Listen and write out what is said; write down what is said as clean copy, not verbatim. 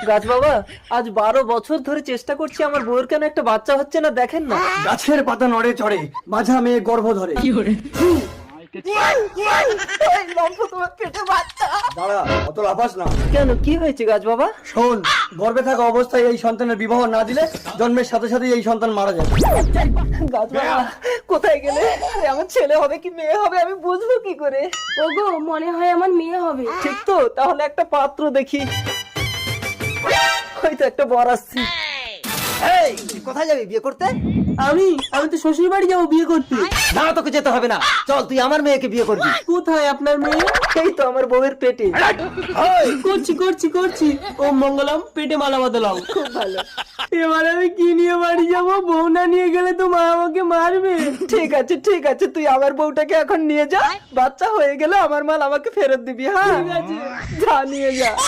গাছ বাবা, আজ 12 বছর ধরে চেষ্টা করছি, আমার বউয়ের কেন একটা বাচ্চা হচ্ছে না, দেখেন না। গাছের পাতা নড়ে চড়ে, মাঝা মেয়ে গর্ভ ধরে। এই লম্ফ, তোমার পেটে বাচ্চা। দাঁড়া, অত লাফাস না। কেন, কি হয়েছে গাছ বাবা? শোন, গর্ভে থাকা অবস্থায় এই সন্তানের বিবাহ না দিলে জন্মের সাথে সাথে এই সন্তান মারা যাবে। গাছ বাবা, কোথায় গেলে? আরে, আমার ছেলে হবে কি মেয়ে হবে আমি বুঝবো কি করে? ওগো, মনে হয় আমার মেয়ে হবে। ঠিক তো, তাহলে একটা পাত্র দেখি। হয়তো একটা বর আসছে। এই, তুই কোথায় যাবি বিয়ে করতে? আমি তো শ্বশুর বাড়ি যাবো বিয়ে করতে। না, তোকে যেতে হবে না, চল তুই আমার মেয়েকে বিয়ে করবি। কোথায় আপনার মেয়ে? এই তো আমার বউয়ের পেটে। করছি। ও মঙ্গলম, পেটে মালা বদলাও। খুব ভালো। এবার আমি কি নিয়ে বাড়ি যাবো? বউ না নিয়ে গেলে তো মা আমাকে মারবে। ঠিক আছে, তুই আমার বউটাকে এখন নিয়ে যা, বাচ্চা হয়ে গেলে আমার মাল আমাকে ফেরত দিবি। হ্যাঁ, ঠিক আছে, যা নিয়ে যা।